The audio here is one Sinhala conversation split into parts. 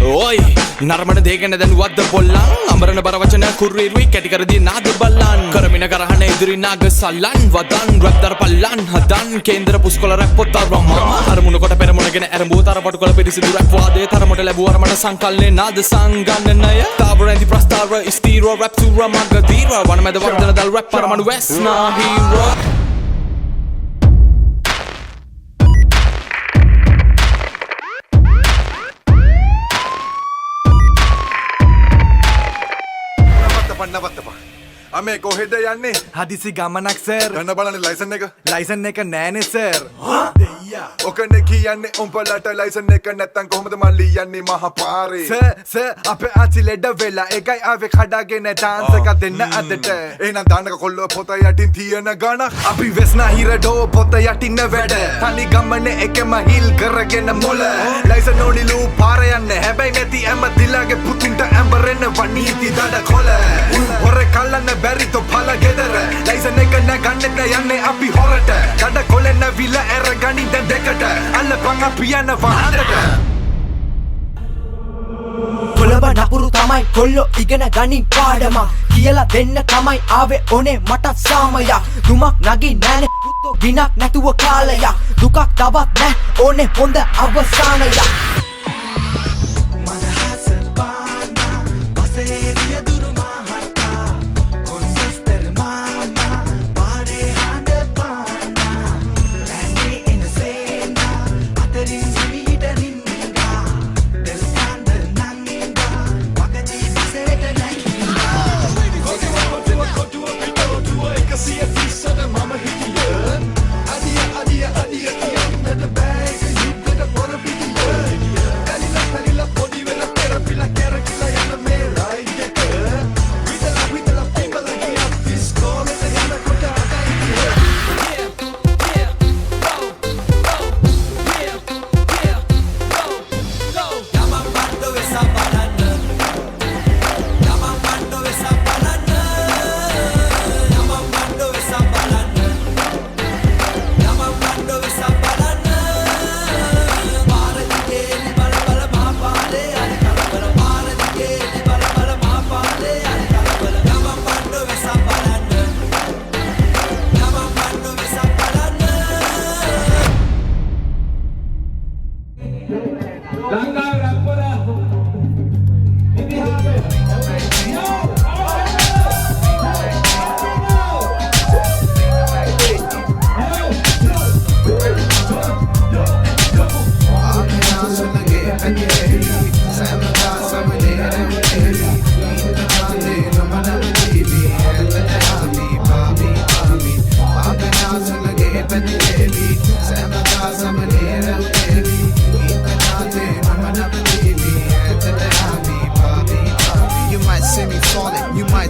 Oi, නරඹන දේ ගැන දැනුවත්ද පොල්ලන් අමරණ බර වචන කුරුරුයි කැටි කර දී නාද බල්ලන් කරමින කරහන ඉදිරි නාග සල්ලන් වදන් රැප් දර පල්ලන් හදන් කේන්දර පුස්කොළ රැප් පොත් අරම අරමුණ කොට පෙරමුණගෙන ඇරඹුව තරපටු කොළ පිරිසිදු රැප් වාදේ තරමට ලැබුව අරමණ සංකල්පනේ නාද සංගණනය තාවරෙන්දි ප්‍රස්තාර ස්ථීරව රැප් තුර මගදීර වනමෙද වර්ධන දල් රැප් පරමණු වැස්නා හීරෝ අමේ කොහෙද යන්නේ හදිසි ගමනක් සර් ගන්න බලන්නේ ලයිසන් එක නෑනේ සර් ඔකනේ කියන්නේ උඹලට ලයිසන් එක නැත්තම් කොහොමද මන් ලියන්නේ මහ පාරේ සර් අපේ ආච්චි ලෙඩ වෙලා ඒකයි ආවේ කඩාගෙන chance එකක් දෙන්න අදට එහෙනම් දාන්නක කොල්ල පොත යටින් තියෙන ගණක් අපි වෙස්නා හිරඩෝ පොත යටින්න වැඩ තනි ගමනේ එකම හිල් කරගෙන මොළ ලයිසන් ඕනිලු පාර යන්නේ හැබැයි නැති හැම දිලාගේ පුතුන්ට ඇඹරෙන්න වනීති දඩ කොළ හොර කල්ලන්න බැරි තෝ පල ගෙදර ලයිසන් එක නැගන්න යන්නේ අපි හොරට දඩ කොළෙන්න විල ඇරගනි දැන් දෙකට අල්ලපන් අපි යන වහඳට කොළඹ නපුරු තමයි කොල්ලෝ ඉගෙන ගනින් පාඩමක් කියලා දෙන්න තමයි ආවේ ඕනේ මට සාමයක් දුමක් නගි නෑනේ පුතෝ ගිනක් නැතුව කාලයක් දුකක් තවත් නෑ ඕනේ හොඳ අවසානයක්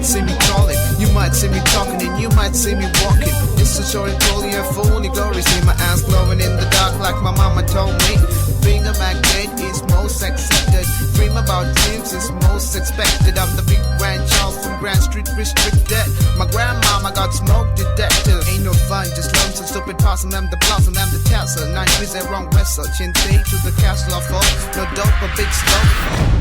See me crawling, you might see me talking, and you might see me walking. It's a short and holy and full only glory. See my ass glowing in the dark like my mama told me. Being a magnet is most accepted. Dream about dreams is most expected. I'm the big grandchild from Grand Street restricted. My grandmama got smoke detector. Ain't no fun, just lumps and stupid possum. I'm the blossom, I'm the tassel. 9 degrees and wrong vessel. Chin to the castle of all. No dope, a big smoke.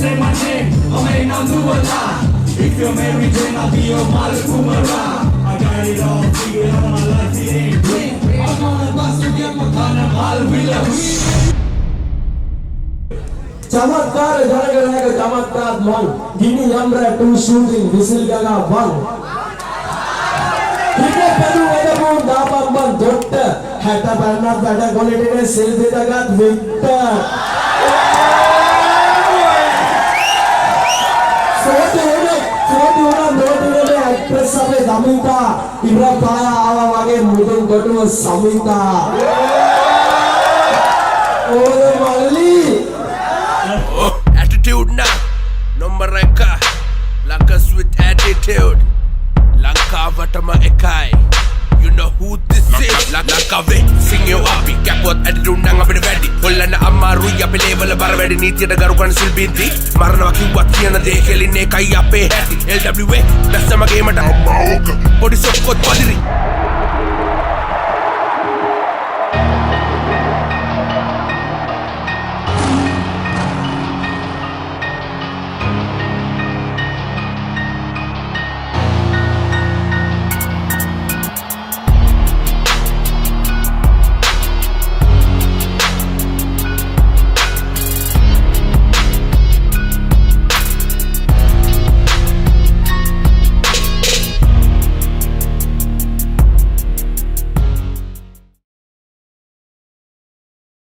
Say my name, I may not do a lot. If you're married, then I'll be your Malakumara. I got it all figured out, my life it ain't clean. I'm on a bus to get my gun and I'll be like चमत्कार जनगणनेक चमत्कार मन गिनी यमरा टू शूटिंग विसिल गगा वन क्रिकेट पदु वेदबु दापम्बन दोट्ट හැට පන්නක් වැඩ කොලිටිනේ සිල් දෙදගත් වික්ටර් සෝටි උන නෝටිනේ ඇක්ට්‍රස් අපේ සමිතා ඉබ්‍රා පාය ආවා වගේ මුදුන් කොටුව සමිතා ඕනේ මල්ලි Attitude na number eka Lankas with attitude Lanka vatama ekai You know who this is Lanka ve sing you up Kapot attitude nang apne වැඩි Hollana amaruයි ape level bar වැඩි නීතියට ගරු කරන සිල්බින්ති මරනවා කිව්වත් කියන දේ කෙලින්නේ එකයි අපේ හැටි LWA දැස්සමගේ මට පොඩි සොක්කොත් පදිරි